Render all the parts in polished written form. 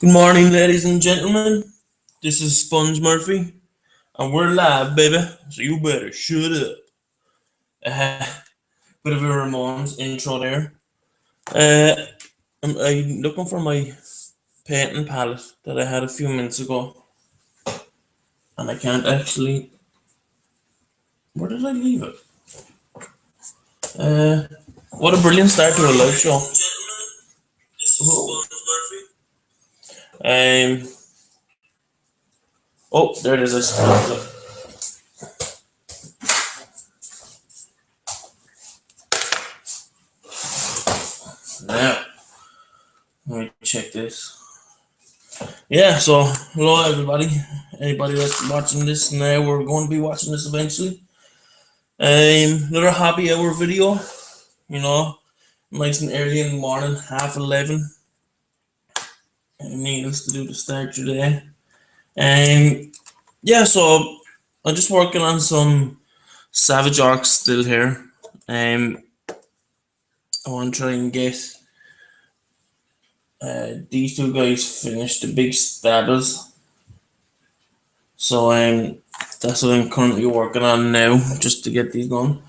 Good morning, ladies and gentlemen. This is Sponge Murphy, and we're live, baby. So you better shut up. Bit of a Ramones intro there. Uh, I'm looking for my painting palette that I had a few minutes ago, and I can't actually. Where did I leave it? Uh, what a brilliant start to a live show. Um. Oh, there it is. I stopped it. Now, let me check this. Yeah, so hello everybody. Anybody that's watching this now, we're going to be watching this eventually. Another happy hour video, you know, nice and early in the morning, 11:30. And needless to do to start your day. Yeah, so I'm just working on some Savage Arcs still here. I want to try and get these two guys finished, the big stabbers. So that's what I'm currently working on now, just to get these done.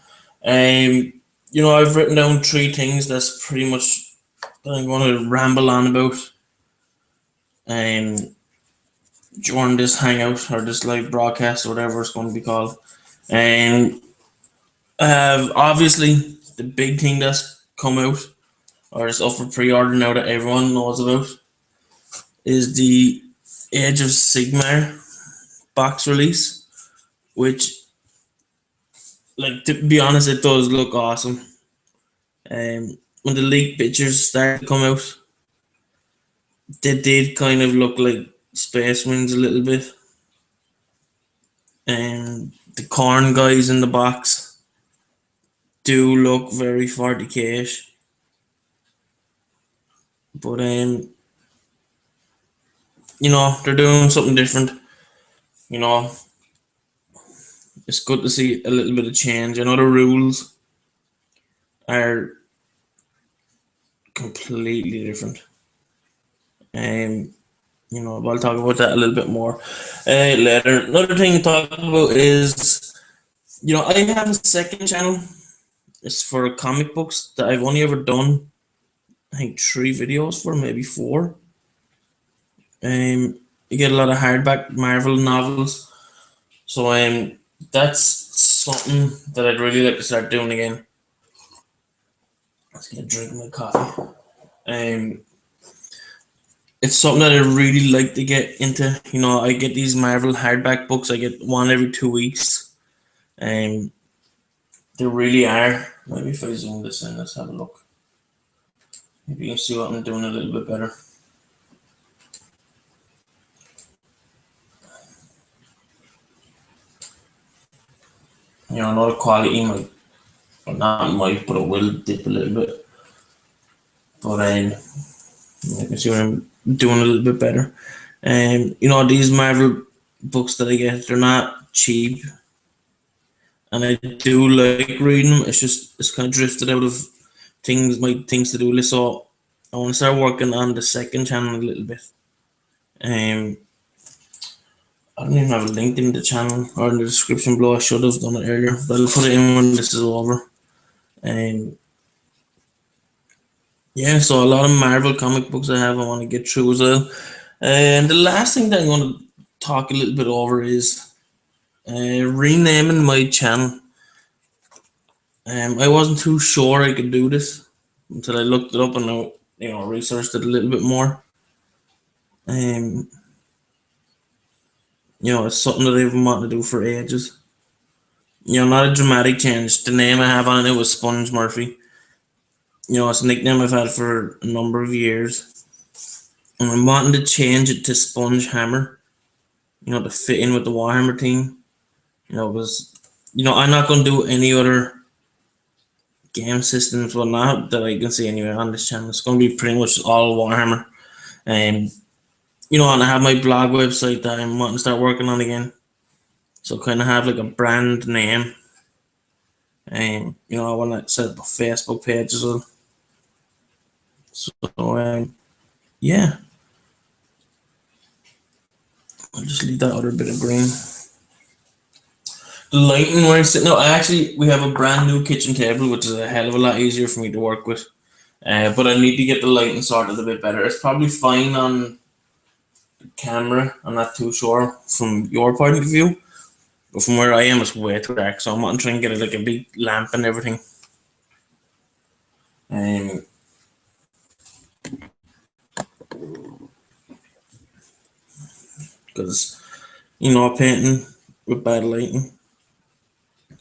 I've written down three things that's pretty much that I'm going to ramble on about um, during this hangout or this live broadcast or whatever it's going to be called. Um, I have obviously the big thing that's come out or is up for pre-order now that everyone knows about is the Age of Sigmar box release, which, like, to be honest, it does look awesome. When the leaked pictures started to come out, they did kind of look like Space Wings a little bit. And the corn guys in the box do look very 40k-ish. But they're doing something different. You know, it's good to see a little bit of change. I know the rules are completely different. I'll talk about that a little bit more later. Another thing to talk about is, I have a second channel. It's for comic books that I've only ever done, I think, 3 videos for, maybe 4. You get a lot of hardback Marvel novels, so that's something that I'd really like to start doing again. Let's get a drink of my coffee. It's something that I really like to get into. I get these Marvel hardback books. I get one every 2 weeks. They really are. Maybe if I zoom this in, let's have a look. Maybe you can see what I'm doing a little bit better. I know the quality might, or not might, but it will dip a little bit. But you can see what I'm doing a little bit better. These Marvel books that I get, they're not cheap, and I do like reading them. It's kind of drifted out of my things to do list. So I want to start working on the second channel a little bit. I don't even have a link in the channel or in the description below. I should have done it earlier, but I'll put it in when this is over. Yeah, so a lot of Marvel comic books I want to get through as well. And the last thing that I want to talk a little bit over is renaming my channel. I wasn't too sure I could do this until I looked it up and researched it a little bit more. It's something that I've been wanting to do for ages. Not a dramatic change. The name I have on it was Sponge Murphy. It's a nickname I've had for a number of years. And I'm wanting to change it to Sponge Hammer, to fit in with the Warhammer theme. Because, I'm not going to do any other game systems, not that I can see anywhere on this channel. It's going to be pretty much all Warhammer. And I have my blog website that I'm wanting to start working on again. So kind of have like a brand name. And, I want to set up a Facebook page as well. So, yeah. delete that other bit of green. The lighting where it's sitting now, we have a brand new kitchen table, which is a hell of a lot easier for me to work with. But I need to get the lighting sorted a bit better. It's probably fine on camera. I'm not too sure from your point of view, but from where I am, it's way too dark. So I'm wanting to try and get it like a big lamp and everything. Because painting with bad lighting,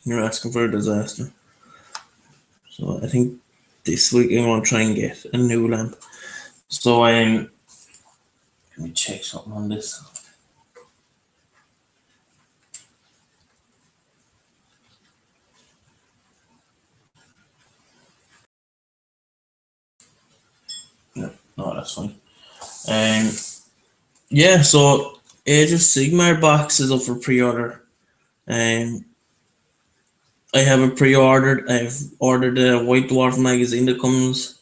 you're asking for a disaster. So I think this week I'm gonna try and get a new lamp. So let me check something on this. No, that's fine. Yeah, so Age of Sigmar box is up for pre-order. I have it pre-ordered. I've ordered a White Dwarf magazine that comes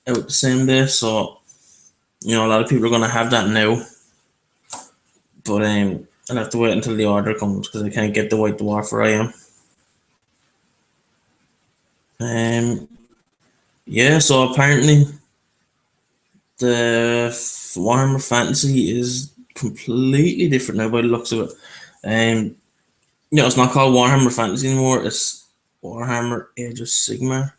out the same day, so a lot of people are gonna have that now. But I'll have to wait until the order comes because I can't get the White Dwarf where I am. Yeah, so apparently the Warhammer Fantasy is completely different now by the looks of it. It's not called Warhammer Fantasy anymore. It's Warhammer Age of Sigmar.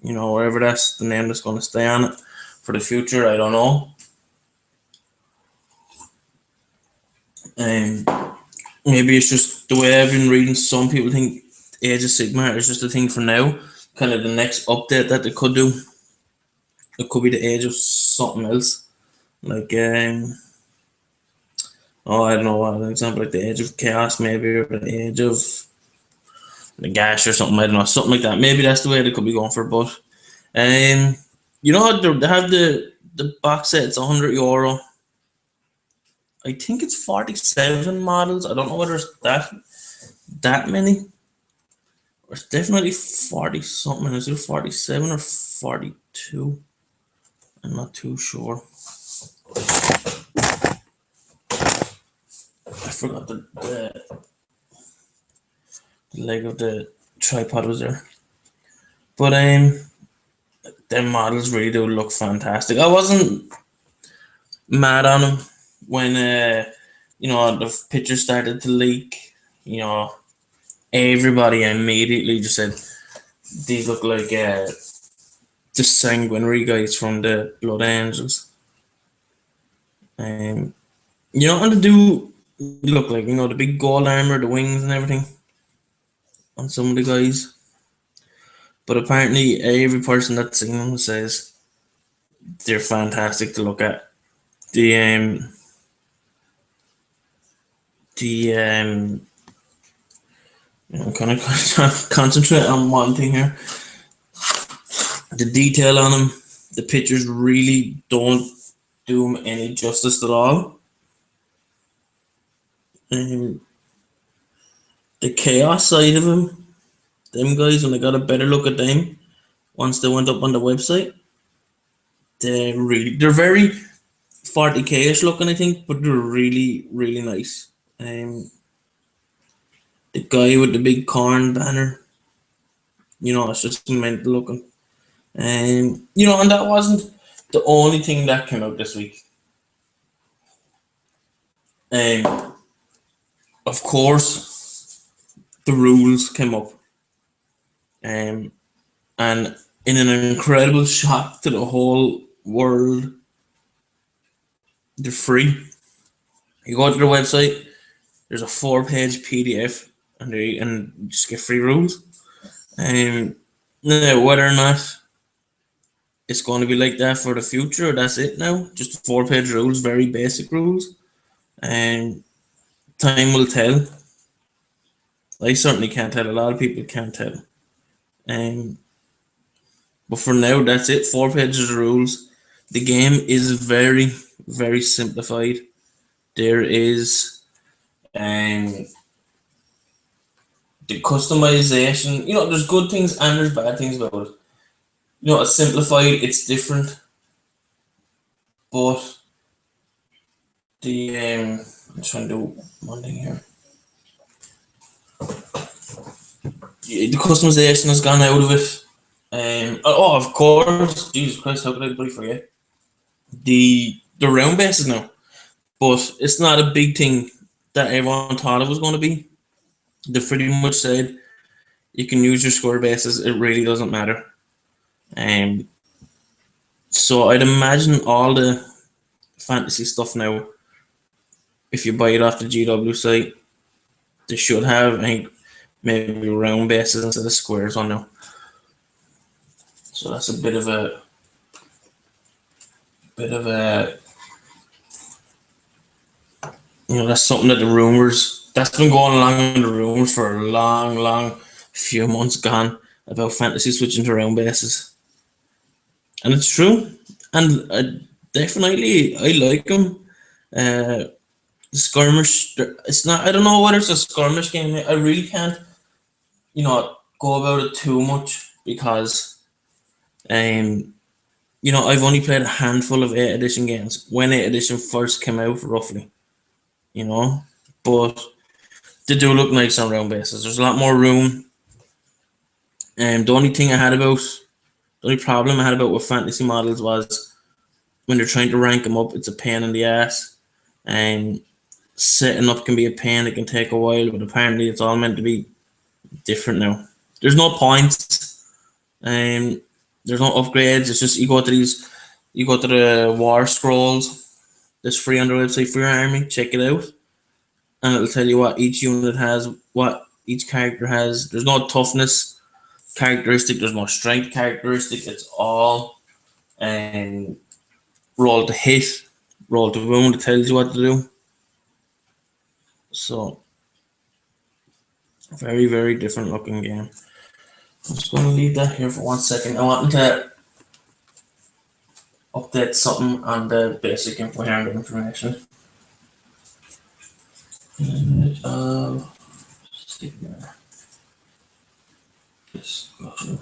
Wherever that's the name that's going to stay on it for the future, I don't know. Maybe it's just the way I've been reading. Some people think Age of Sigmar is just a thing for now, kind of the next update that they could do. It could be the Age of something else, like I don't know what an example, like the Age of Chaos, maybe, or the Age of the Gash or something. I don't know, something like that. Maybe that's the way they could be going for. But how they have the box set. It's €100. I think it's 47 models. I don't know whether it's that many. It's definitely 40 something. Is it 47 or 42? I'm not too sure. I forgot the leg of the tripod was there. But them models really do look fantastic. I wasn't mad on them when the pictures started to leak. Everybody immediately just said these look like the sanguinary guys from the Blood Angels. And they do look like the big gold armor, the wings and everything on some of the guys. But apparently every person that's seen them says they're fantastic to look at. I'm kind of concentrate on one thing here. The detail on them, the pictures really don't do them any justice at all. The chaos side of them guys, when I got a better look at them, once they went up on the website, they're very 40k-ish looking, I think, but they're really, really nice. The guy with the big corn banner, it's just mental looking. And that wasn't the only thing that came out this week. Of course, the rules came up. And in an incredible shock to the whole world, they're free. You go to their website, there's a 4-page PDF, and you just get free rules. Now, whether or not it's going to be like that for the future, or that's it now, just 4-page rules, very basic rules, and time will tell. I certainly can't tell. A lot of people can't tell. But for now, that's it. 4 pages of rules. The game is very, very simplified. There is the customization. There's good things and there's bad things about it. It's simplified. It's different. But I'm trying to do one thing here. The customization has gone out of it. Oh, of course, Jesus Christ, how could I forget? The round bases now, but it's not a big thing that everyone thought it was going to be. They pretty much said you can use your square bases; it really doesn't matter. Um, so I'd imagine all the fantasy stuff now, if you buy it off the GW site, they should have, I think, maybe round bases instead of squares on now. So that's a bit of a that's something that the rumors that's been going along in the rumors for a long few months gone about fantasy switching to round bases, and it's true. And definitely, I like them. The skirmish, it's not. I don't know whether it's a skirmish game. I really can't, go about it too much because, I've only played a handful of 8th edition games when 8th edition first came out, roughly. But they do look nice on round bases. There's a lot more room. The only problem I had about with fantasy models was when they're trying to rank them up, it's a pain in the ass. And setting up can be a pain. It can take a while, but apparently it's all meant to be different now. There's no points. There's no upgrades. It's just you go to the war scrolls. That's free on the website for your army. Check it out, and it'll tell you what each unit has, what each character has. There's no toughness characteristic. There's no strength characteristic. It's all roll to hit, roll to wound. It tells you what to do. So very, very different looking game. I'm just going to leave that here for 1 second. I want to update something on the basic incoherent information. Image of Sigmar. Discussion.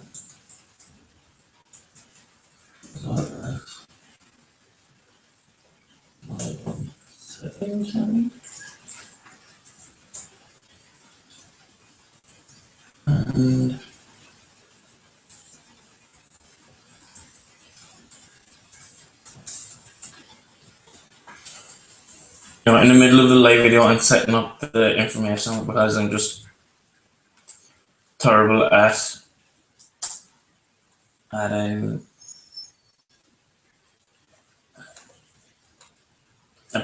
Settings. And in the middle of the live video, I'm setting up the information because I'm just terrible at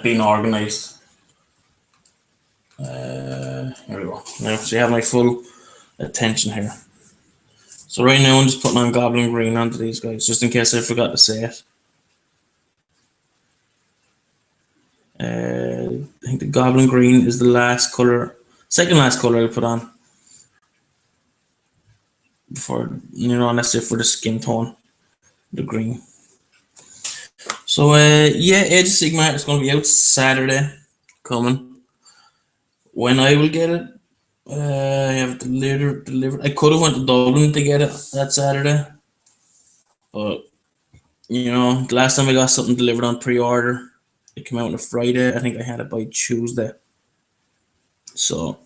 being organized. Here we go. Now, so you have my full attention here. So right now, I'm just putting on Goblin Green onto these guys, just in case I forgot to say it. I think the Goblin Green is the last color, second last color I put on. Before, and that's it for the skin tone, the green. So yeah, Age of Sigmar is going to be out Saturday coming. When I will get it, I have delivered. I could have went to Dublin to get it that Saturday, but the last time I got something delivered on pre-order, it came out on a Friday. I think I had it by Tuesday. So,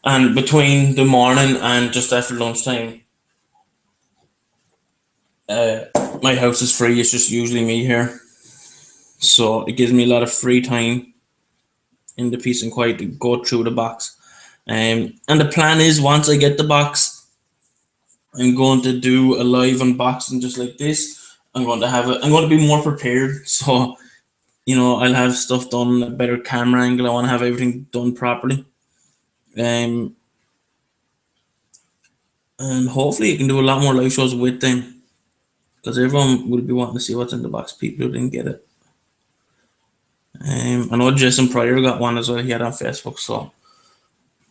and between the morning and just after lunchtime, my house is free. It's just usually me here, so it gives me a lot of free time in the peace and quiet to go through the box. And the plan is, once I get the box, I'm going to do a live unboxing just like this. I'm going to be more prepared, so I'll have stuff done, a better camera angle. I want to have everything done properly. And hopefully you can do a lot more live shows with them, because everyone will be wanting to see what's in the box. People who didn't get it. I know Jason Pryor got one as well. He had on Facebook, so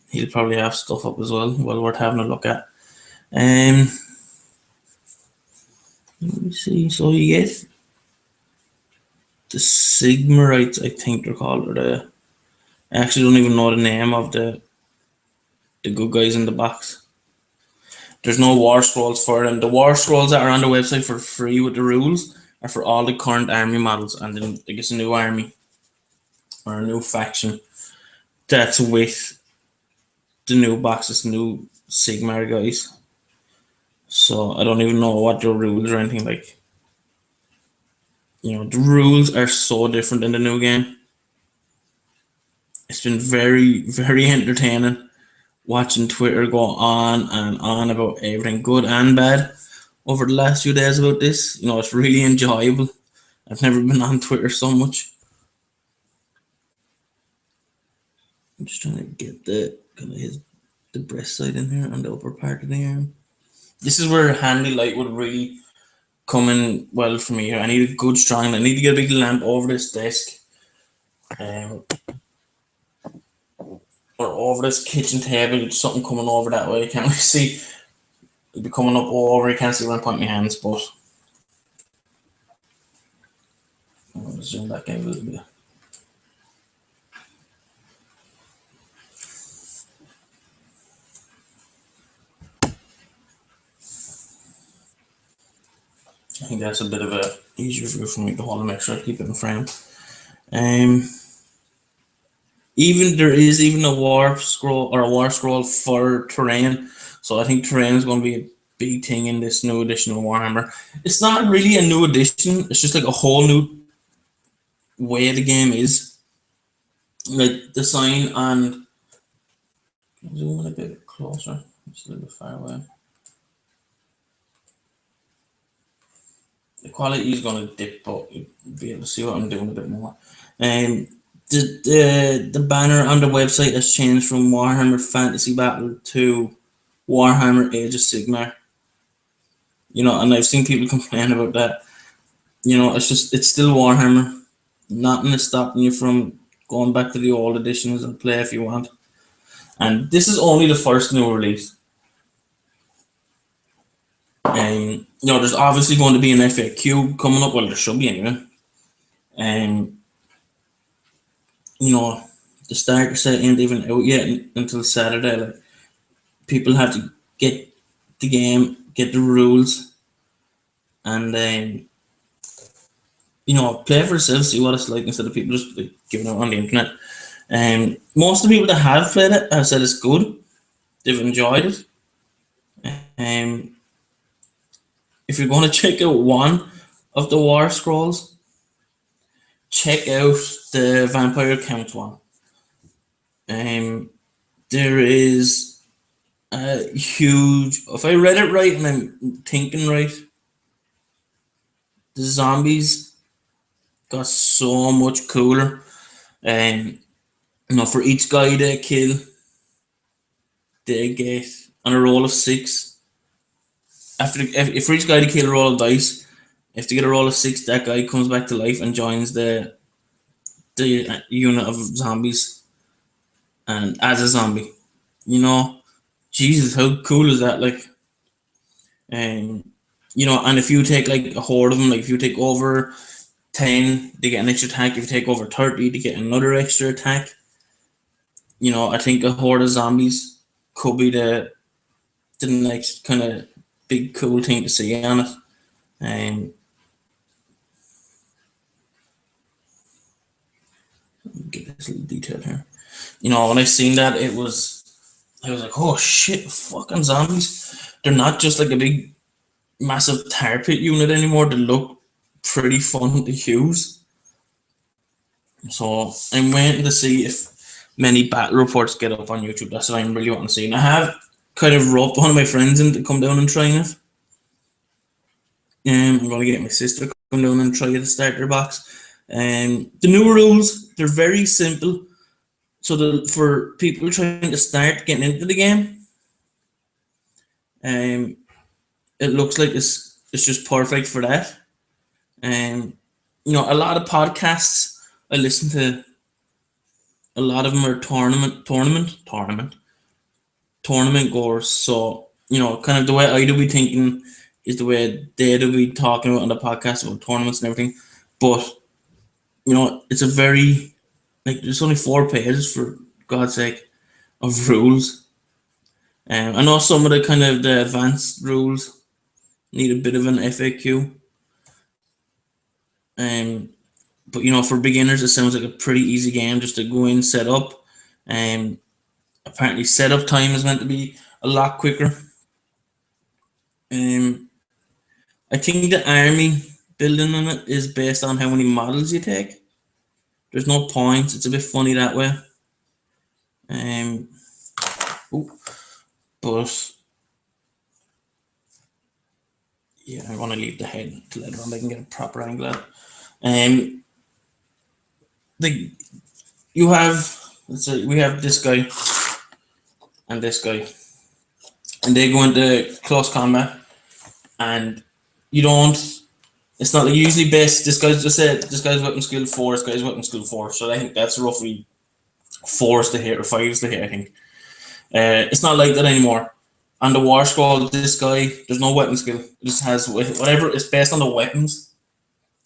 he'll probably have stuff up as well worth having a look at. Let me see. So you get the Sigmarites, I think they're called, or I actually don't even know the name of the good guys in the box. There's no war scrolls for them. The war scrolls that are on the website for free with the rules are for all the current army models, and then I guess a new army or a new faction that's with the new boxes, new Sigmar guys. So I don't even know what the rules or anything like. The rules are so different in the new game. It's been very, very entertaining watching Twitter go on and on about everything good and bad over the last few days about this. It's really enjoyable. I've never been on Twitter so much. I'm just trying to get the breast side in here and the upper part of the arm. This is where handy light would really come in well for me here. I need a good strong. I need to get a big lamp over this desk, or over this kitchen table. Something coming over that way. Can't really see. It'll be coming up over. You can't see where I'm pointing my hands, but I'm gonna zoom back in a little bit. I think that's a bit of a easier view for me to hold and make sure I keep it in frame. Even there is even a war scroll for terrain, so I think terrain is going to be a big thing in this new edition of Warhammer. It's not really a new edition; it's just like a whole new way the game is. Like the sign and zoom in a bit closer. It's a little bit far away. The quality is going to dip, but you'll be able to see what I'm doing a bit more. The banner on the website has changed from Warhammer Fantasy Battle to Warhammer Age of Sigmar. And I've seen people complain about that. It's still Warhammer. Nothing is stopping you from going back to the old editions and play if you want. And this is only the first new release. There's obviously going to be an FAQ coming up. Well, there should be anyway. The starter set ain't even out yet until Saturday. Like, people have to get the game, get the rules, and then play for yourself, see what it's like instead of people just giving it on the internet. Most of the people that have played it have said it's good. They've enjoyed it. If you're going to check out one of the War Scrolls, check out the Vampire Count one. There is a huge, if I read it right and I'm thinking right, the zombies got so much cooler. For each guy they kill, they get on a roll of 6. If for each guy to kill a roll of dice, if they get a roll of 6, that guy comes back to life and joins the unit of zombies, and as a zombie. Jesus, how cool is that? Like, and if you take like a horde of them, like if you take over 10, they get an extra attack. If you take over 30, they get another extra attack. I think a horde of zombies could be the next kind of big cool thing to see on it. Get this little detail here. When I seen that, I was like, oh shit, fucking zombies. They're not just like a big massive tar pit unit anymore. They look pretty fun to use. So I'm waiting to see if many battle reports get up on YouTube. That's what I'm really wanting to see. And I have kind of roped one of my friends in to come down and try it. I'm going to get my sister to come down and try the starter box. The new rules, they're very simple. So for people trying to start getting into the game, it looks like it's just perfect for that. A lot of podcasts I listen to, a lot of them are tournament goers. So kind of the way I do be thinking is the way they do be talking about on the podcast about tournaments and everything. But it's a very, like, there's only 4 pages, for God's sake, of rules. I know some of the kind of the advanced rules need a bit of an FAQ. But for beginners, it sounds like a pretty easy game just to go in, set up. Apparently, setup time is meant to be a lot quicker. I think the army building on it is based on how many models you take. There's no points. It's a bit funny that way. But yeah, I'm gonna leave the head to later on. I can get a proper angle at it. You have, let's say we have this guy and this guy, and they go into close combat, and you don't. It's not like usually based. This guy's just said this guy's weapon skill 4. This guy's weapon skill 4. So I think that's roughly 4 to hit or 5 to hit. I think it's not like that anymore. On the war scroll, this guy there's no weapon skill. It just has whatever. It's based on the weapons.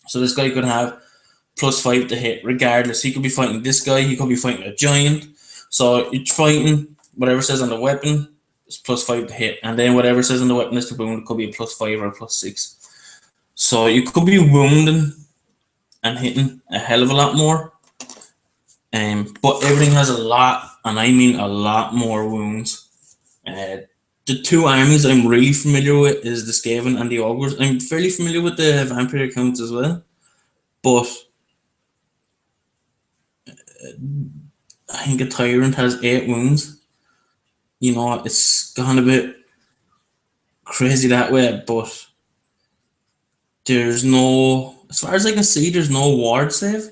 So this guy could have +5 to hit regardless. He could be fighting this guy. He could be fighting a giant. So you're fighting whatever says on the weapon. It's +5 to hit, and then whatever says on the weapon is to wound. It could be a +5 or a +6. So you could be wounding and hitting a hell of a lot more. But everything has a lot, and I mean a lot more wounds. The two armies I'm really familiar with is the Skaven and the Ogres. I'm fairly familiar with the Vampire accounts as well. But I think a Tyrant has 8 wounds. It's gone a bit crazy that way, but there's no, as far as I can see, there's no ward save.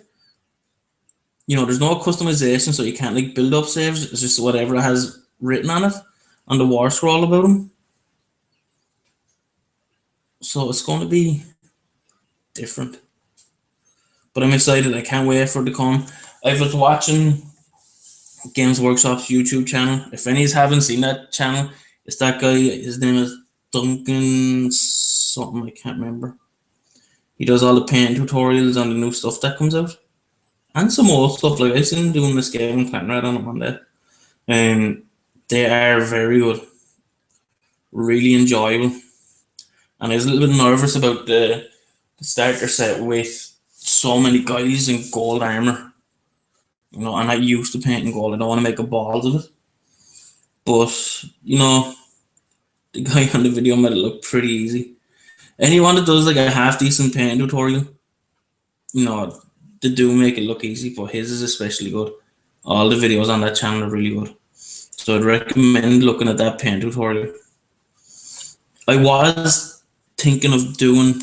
There's no customization, so you can't like build up saves. It's just whatever it has written on it on the war scroll about them. So it's going to be different. But I'm excited. I can't wait for it to come. I was watching Games Workshop's YouTube channel. If any haven't seen that channel, it's that guy. His name is Duncan something. I can't remember. He does all the paint tutorials on the new stuff that comes out. And some old stuff, like I've seen him doing this game and Clan Red on them on that. They are very good. Really enjoyable. And I was a little bit nervous about the starter set with so many guys in gold armor. And I used to paint in gold. I don't want to make a balls of it. But, the guy on the video made it look pretty easy. Anyone that does like a half decent paint tutorial, they do make it look easy, but his is especially good. All the videos on that channel are really good. So I'd recommend looking at that paint tutorial. I was thinking of doing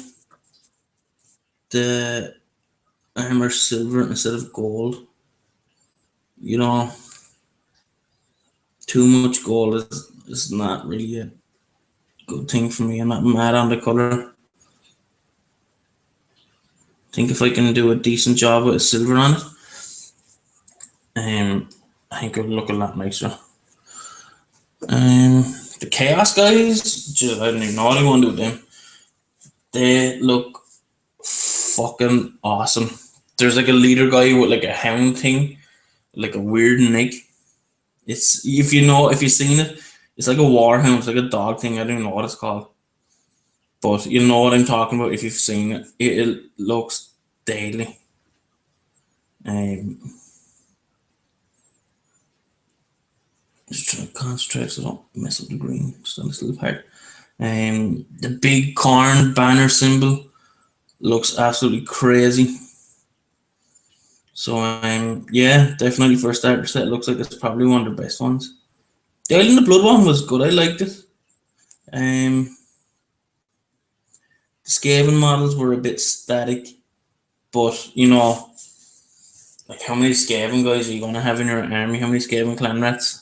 the armor silver instead of gold. Too much gold is not really a good thing for me. I'm not mad on the color. I think if I can do a decent job with a silver on it, I think it'll look a lot nicer. The Chaos guys, I don't even know what I want to do with them. They look fucking awesome. There's like a leader guy with like a hound thing, like a weird neck. It's if you've seen it, it's like a warhound, it's like a dog thing. I don't even know what it's called, but you know what I'm talking about if you've seen it. It looks deadly. Just trying to concentrate so I don't mess up the green. Just on this little part. The big corn banner symbol looks absolutely crazy. So yeah, definitely for a starter set, looks like it's probably one of the best ones. The Island of Blood one was good. I liked it. The Skaven models were a bit static, but like how many Skaven guys are you gonna have in your army? How many Skaven clan rats?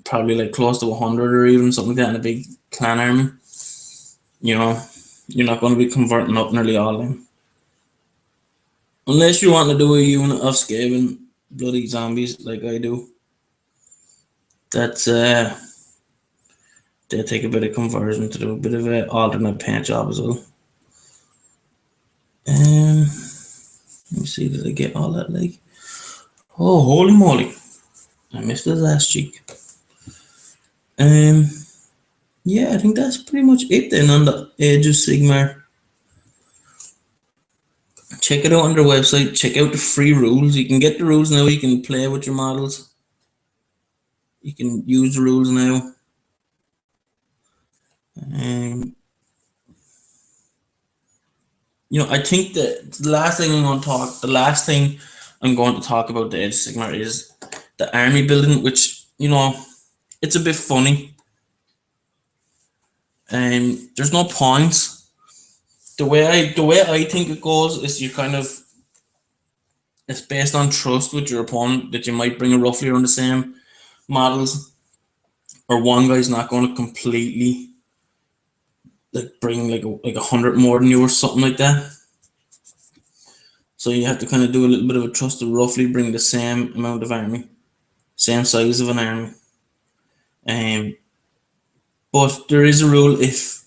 Probably like close to 100 or even something like that in a big clan army. You're not going to be converting up nearly all of them. Unless you want to do a unit of Skaven bloody zombies like I do. That's they take a bit of conversion to do a bit of an alternate paint job as well. Let me see, did I get all that like? Oh, holy moly. I missed his ass cheek. Yeah, I think that's pretty much it then on the Age of Sigmar. check it out on their website. Check out the free rules. You can get the rules now. You can play with your models. You can use the rules now. I think that the last thing I'm going to talk about the Age of Sigmar is the army building, which it's a bit funny. There's no points. The way I think it goes is it's based on trust with your opponent, that you might bring a roughly around the same models, or one guy's not going to completely bring like 100 more than you or something like that. So you have to kind of do a little bit of a trust to roughly bring the same amount of army, same size of an army. But there is a rule: if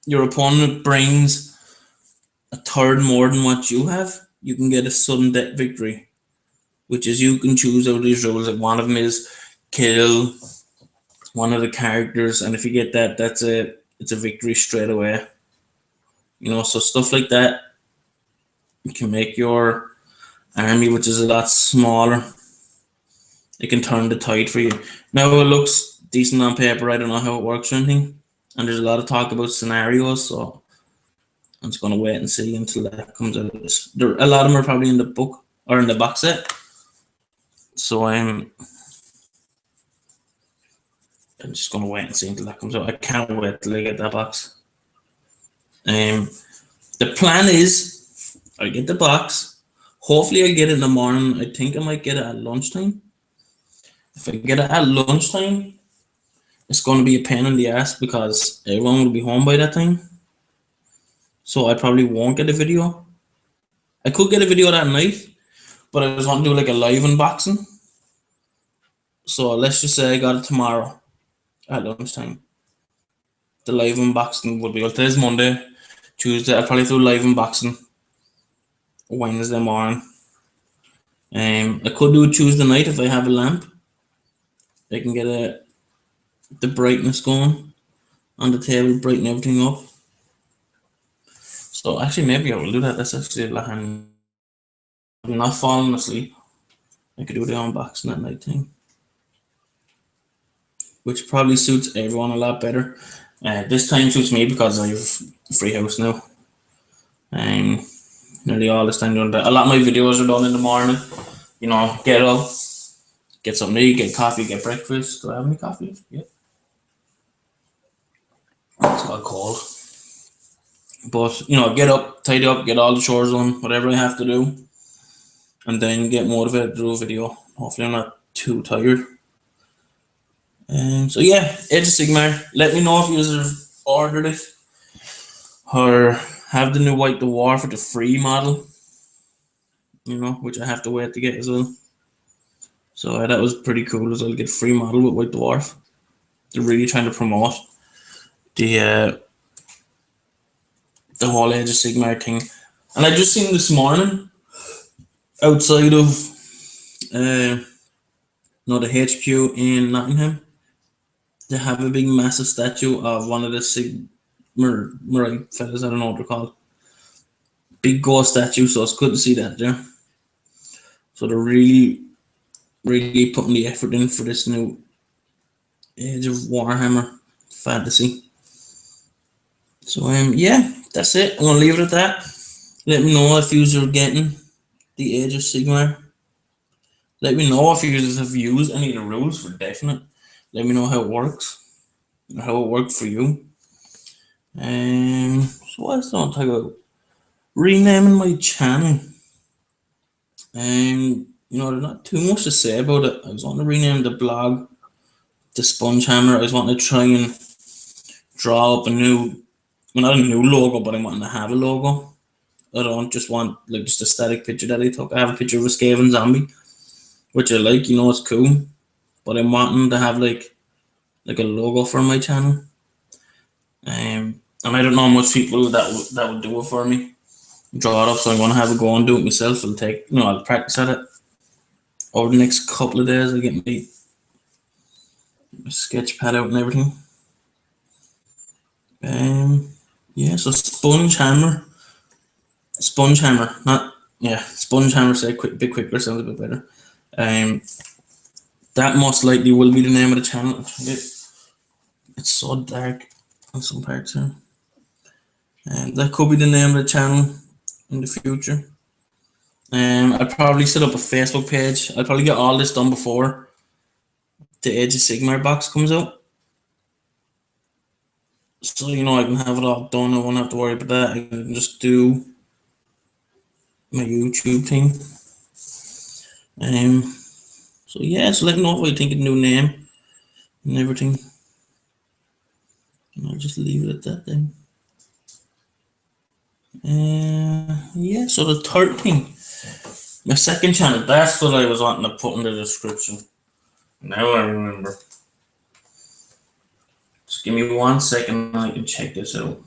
your opponent brings a third more than what you have, you can get a sudden death victory, which is you can choose out of these rules. Like one of them is kill one of the characters, and if you get that, it's a victory straight away. So stuff like that, you can make your army, which is a lot smaller, it can turn the tide for you. Now it looks decent on paper. I don't know how it works or anything, and there's a lot of talk about scenarios, so I'm just gonna wait and see until that comes out. A lot of them are probably in the book or in the box set, so I'm just gonna wait and see until that comes out. I can't wait till I get that box. The plan is I get the box. Hopefully I get it in the morning. I think I might get it at lunchtime. If I get it at lunchtime, it's going to be a pain in the ass because everyone will be home by that time. So I probably won't get a video. I could get a video that night, but I just want to do like a live unboxing. So let's just say I got it tomorrow at lunchtime. The live unboxing would be, well, today's Monday, Tuesday. I'll probably do live unboxing Wednesday morning. I could do it Tuesday night if I have a lamp. I can get the brightness going on the table, brighten everything up. So actually, maybe I will do that. That's actually I'm not falling asleep. I could do the unboxing at night time, which probably suits everyone a lot better. This time suits me because I have a free house now. Nearly all this time doing that. A lot of my videos are done in the morning. Get up, get something to eat, get coffee, get breakfast. Do I have any coffee? Yep. It's got cold. But get up, tidy up, get all the chores done, whatever I have to do, and then get motivated to do a video. Hopefully I'm not too tired. So yeah, Age of Sigmar. Let me know if you have ordered it or have the new White Dwarf for the free model, which I have to wait to get as well. So that was pretty cool as well, get a free model with White Dwarf. They're really trying to promote the whole Age of Sigmar thing. And I just seen this morning outside of the HQ in Nottingham, they have a big massive statue of one of the Sigmar fellas. I don't know what they're called. Big ghost statue, so it's good to see that there. So they're really, really putting the effort in for this new Age of Warhammer fantasy. So yeah, that's it. I'm gonna leave it at that. Let me know if you're getting the Age of Sigmar. Let me know if you have used any of the rules for definite. Let me know how it works, how it worked for you. So what else do I want to talk about? Renaming my channel. There's not too much to say about it. I was wanting to rename the blog to Sponge Hammer. I was wanting to try and draw up a new, not a new logo, but I wanted to have a logo. I don't just want just a static picture that I took. I have a picture of a Skaven zombie, which I like, it's cool. But I'm wanting to have like a logo for my channel. And I don't know much people that would do it for me. Draw it up, so I'm gonna have a go and do it myself. I'll practice at it over the next couple of days. I'll get my sketch pad out and everything. Yeah, so Sponge Hammer. Sponge Hammer, not Sponge Hammer. Say bit quicker, sounds a bit better. That most likely will be the name of the channel. It's so dark on some parts here. And that could be the name of the channel in the future. I'll probably set up a Facebook page. I'll probably get all this done before the Age of Sigmar box comes out. So, I can have it all done. I won't have to worry about that. I can just do my YouTube thing. So yeah, so let me know if I think of a new name and everything. And I'll just leave it at that then. Yeah, so the third thing, my second channel, that's what I was wanting to put in the description. Now I remember. Just give me 1 second and I can check this out.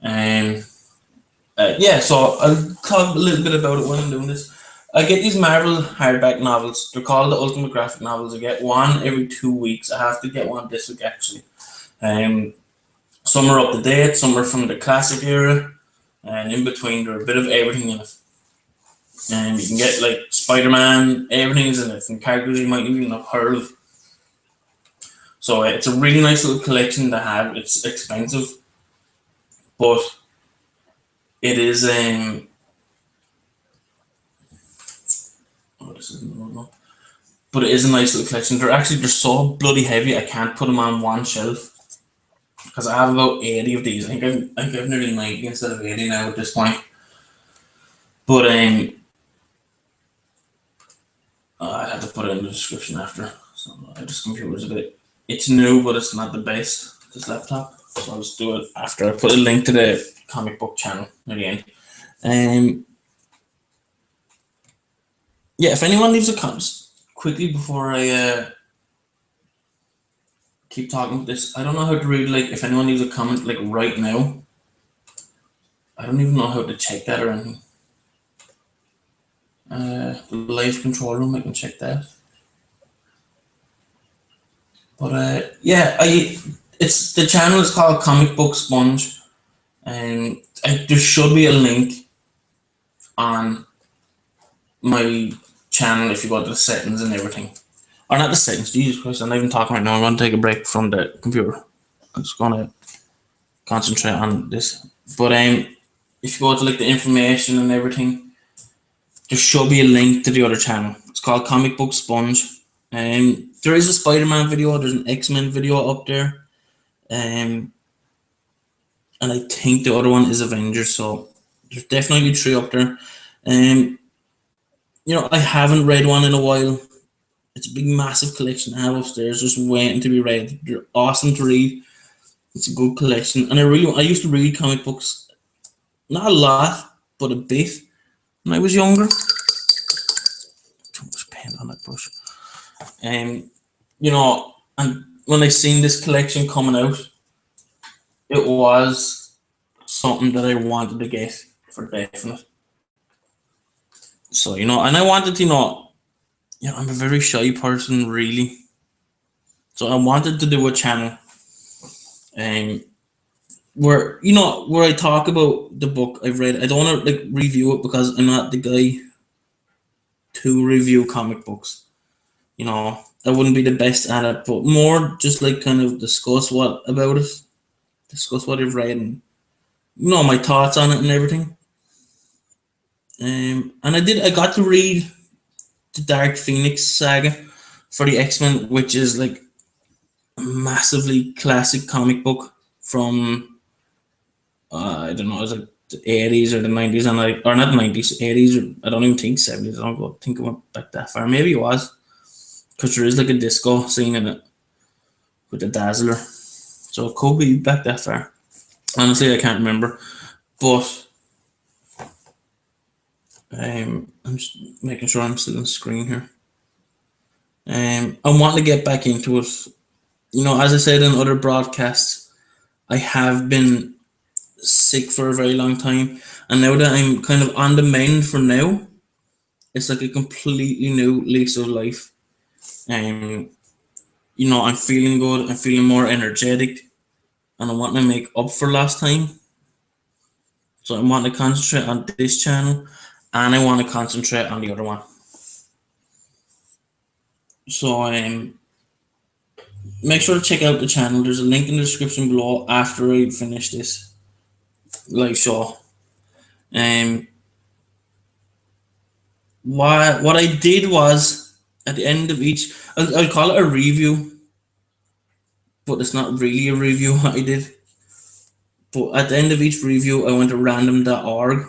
Yeah, so I'll talk a little bit about it when I'm doing this. I get these Marvel hardback novels. They're called the Ultimate Graphic Novels. I get one every 2 weeks. I have to get one this week actually. Some are up to date, some are from the classic era, and in between there are a bit of everything in it. And you can get like Spider-Man, everything's in it, from characters you might even have heard of. So it's a really nice little collection to have. It's expensive, but it is but it is a nice little collection. They're so bloody heavy. I can't put them on one shelf because I have about 80 of these. I think I've nearly 90 instead of 80 now at this point. But I have to put it in the description after. So this computer's it's new, but it's not the best. This laptop, so I'll just do it after. I put a link to the comic book channel at the end. Yeah, if anyone leaves a comment quickly before I keep talking about this, I don't know how to read. Like, if anyone leaves a comment like right now, I don't even know how to check that or anything. The live control room, I can check that. But yeah, it's the channel is called Comic Book Sponge, and there should be a link on my channel if you go to the settings and everything. Or not the settings, Jesus Christ, I'm not even talking right now. I'm going to take a break from the computer. I'm just going to concentrate on this. But if you go to like the information and everything, there should be a link to the other channel. It's called Comic Book Sponge. There is a Spider-Man video, there's an X-Men video up there. And I think the other one is Avengers, so there's definitely 3 up there. I haven't read one in a while. It's a big, massive collection I have upstairs, just waiting to be read. They're awesome to read. It's a good collection, and I used to read comic books, not a lot, but a bit when I was younger. Too much paint on that brush. And when I seen this collection coming out, it was something that I wanted to get for definite. So and I wanted to I'm a very shy person, really. So I wanted to do a channel, where I talk about the book I've read. I don't want to review it because I'm not the guy to review comic books. I wouldn't be the best at it, but more just kind of discuss what about it, discuss what I've read, and my thoughts on it and everything. And I got to read the Dark Phoenix saga for the X-Men, which is a massively classic comic book from I don't know, it was the 80s or the 90s, and or not 90s, 80s, or I don't even think 70s. I don't think it went back that far. Maybe it was, because there is a disco scene in it with the Dazzler, so it could be back that far. Honestly, I can't remember, but I'm just making sure I'm still on the screen here. I want to get back into it. As I said in other broadcasts, I have been sick for a very long time, and now that I'm kind of on the mend for now, it's like a completely new lease of life. I'm feeling good. I'm feeling more energetic, and I want to make up for last time. So I want to concentrate on this channel, and I want to concentrate on the other one. So make sure to check out the channel. There's a link in the description below after I finish this live show. What I did was at the end of each, I'll call it a review, but it's not really a review what I did. But at the end of each review, I went to random.org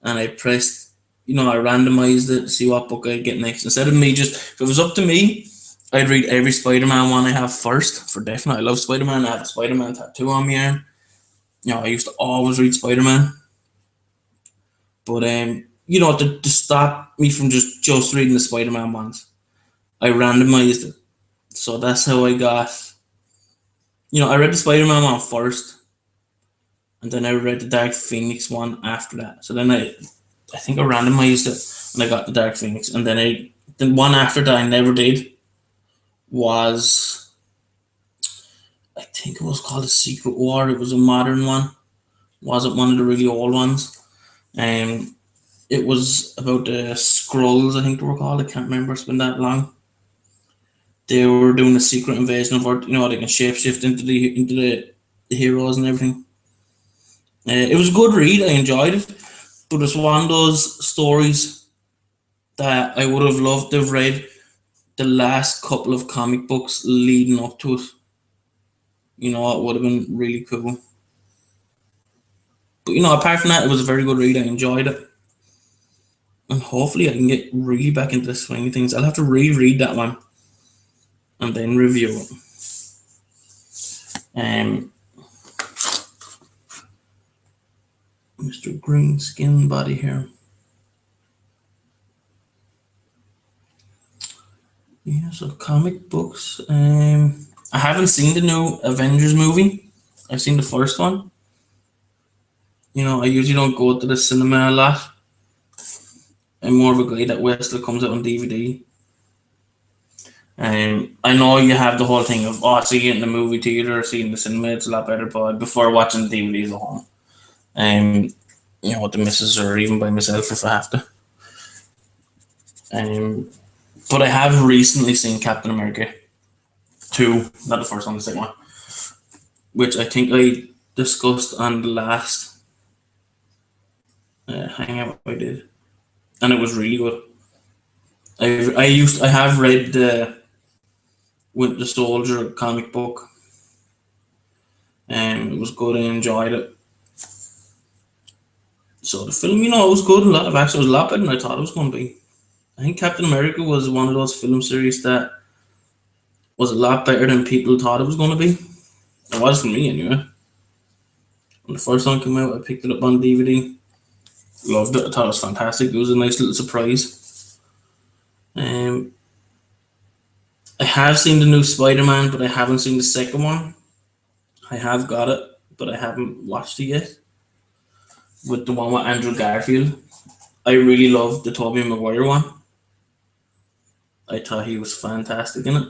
and I pressed, I randomized it to see what book I'd get next. Instead of me just, if it was up to me, I'd read every Spider-Man one I have first, for definite. I love Spider-Man. I have the Spider-Man tattoo on my arm. I used to always read Spider-Man. But to stop me from just reading the Spider-Man ones, I randomized it. So that's how I got. I read the Spider-Man one first, and then I read the Dark Phoenix one after that. So then I think I randomized it, and I got the Dark Phoenix, and then the one after that I never did was, I think it was called a Secret War. It was a modern one. It wasn't one of the really old ones. It was about the Skrulls, I think they were called. I can't remember. It's been that long. They were doing a secret invasion of Earth. They can shapeshift into the heroes and everything. It was a good read. I enjoyed it, but it's one of those stories that I would have loved to have read the last couple of comic books leading up to it. It would have been really cool. But apart from that, it was a very good read. I enjoyed it, and hopefully, I can get really back into the swing of things. I'll have to reread that one and then review it. Mr. Green Skin Body here. Yeah, so comic books. I haven't seen the new Avengers movie. I've seen the first one. I usually don't go to the cinema a lot. I'm more of a guy that waits till it comes out on DVD. I know you have the whole thing of, see it in the movie theater or see it in the cinema, it's a lot better, but before watching the DVDs at home. With the missus or even by myself if I have to. But I have recently seen Captain America 2, not the first one, the second one, which I think I discussed on the last hangout I did, and it was really good. I have read the Winter Soldier comic book, and it was good. I enjoyed it. So the film, it was good. A lot of action. It was a lot better than I thought it was going to be. I think Captain America was one of those film series that was a lot better than people thought it was going to be. It was for me anyway. When the first one came out, I picked it up on DVD. Loved it. I thought it was fantastic. It was a nice little surprise. I have seen the new Spider-Man, but I haven't seen the second one. I have got it, but I haven't watched it yet. With the one with Andrew Garfield, I really loved the Tobey Maguire one. I thought he was fantastic in it.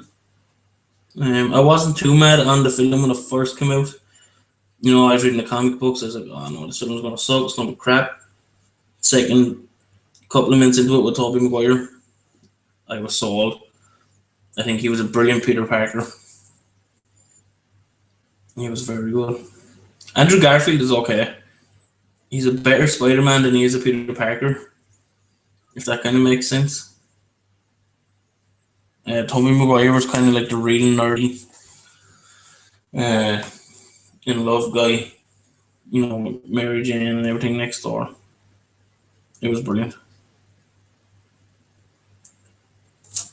I wasn't too mad on the film when it first came out. I was reading the comic books. I was like, oh no, this film's gonna suck. It's gonna be crap. Second couple of minutes into it with Tobey Maguire, I was sold. I think he was a brilliant Peter Parker. He was very good. Andrew Garfield is okay. He's a better Spider-Man than he is a Peter Parker, if that kind of makes sense. Tobey Maguire was kind of like the real nerdy, in love guy, Mary Jane and everything next door. It was brilliant.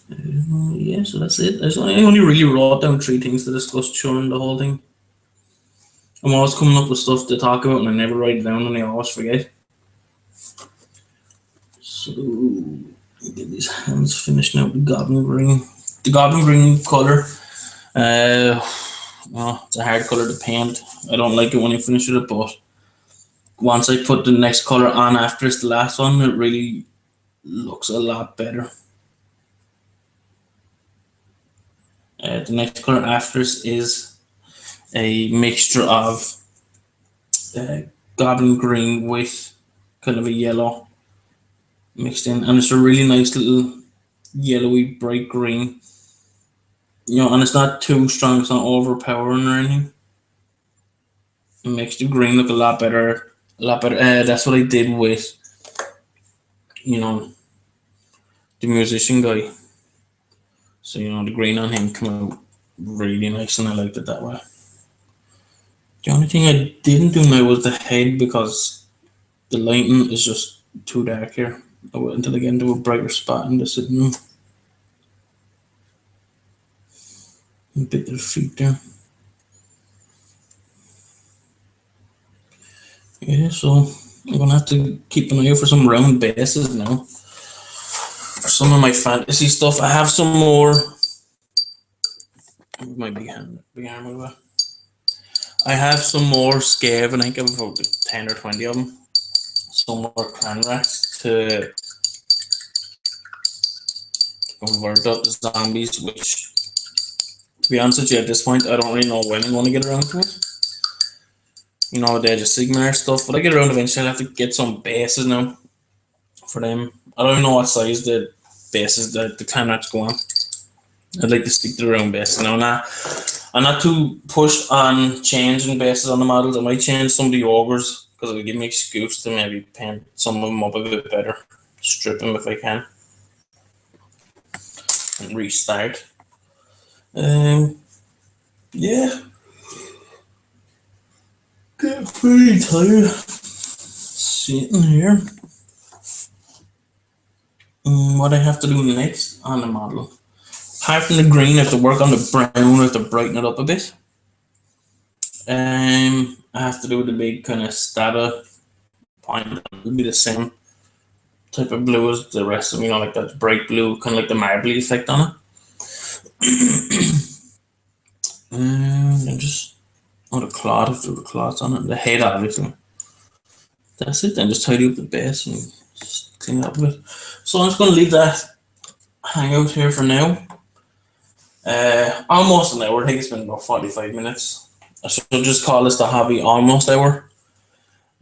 Yeah, so that's it. I only really wrote down 3 things to discuss during the whole thing. I'm always coming up with stuff to talk about and I never write it down and I always forget. So, get these hands finished now. The Goblin Green. The Goblin Green colour. Well, it's a hard colour to paint. I don't like it when I finish it, but once I put the next colour on after it's the last one, it really looks a lot better. The next colour after is a mixture of goblin green with kind of a yellow mixed in, and it's a really nice little yellowy bright green. And it's not too strong, it's not overpowering or anything. It makes the green look a lot better. A lot better. That's what I did with, the musician guy. So the green on him came out really nice, and I liked it that way. The only thing I didn't do now was the head, because the lighting is just too dark here. I wait until I get into a brighter spot in the sitting room. A bit of the feet there. Yeah, so I'm gonna have to keep an eye out for some round bases now. For some of my fantasy stuff, I have some more. My big arm over. I have some more Scav, and I think I have about 10 or 20 of them. Some more clan rats to convert up to zombies, which, to be honest with you, at this point, I don't really know when I'm going to get around to it. They're just Sigmar stuff, but I get around eventually. I'll have to get some bases now for them. I don't even know what size the bases that the clan rats go on. I'd like to stick to the round bases now. I'm not too pushed on changing bases on the models. I might change some of the ogres, because it would give me an excuse to maybe paint some of them up a bit better. Strip them if I can. And restart. Yeah. Get pretty tired sitting here. What I have to do next on the model. Apart from the green, I have to work on the brown. I have to brighten it up a bit. I have to do the big kind of stabber point. It'll be the same type of blue as the rest of them, like that bright blue, kind of like the marbly effect on it. And then just the cloth, I have to do the cloth on it. The head, obviously. That's it. Then just tidy up the base and just clean it up a bit. So I'm just going to leave that hang out here for now. Almost an hour. I think it's been about 45 minutes. I should just call this the hobby almost hour.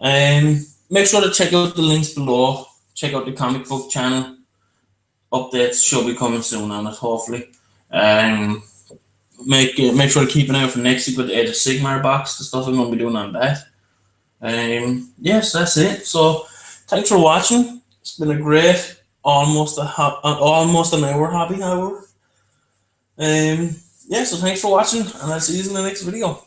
Make sure to check out the links below. Check out the comic book channel. Updates should be coming soon on it, hopefully. Make sure to keep an eye out for next week with the Age of Sigmar box, the stuff I'm going to be doing on that. Yes, that's it. So thanks for watching. It's been a great almost an hour hobby hour. So thanks for watching, and I'll see you in the next video.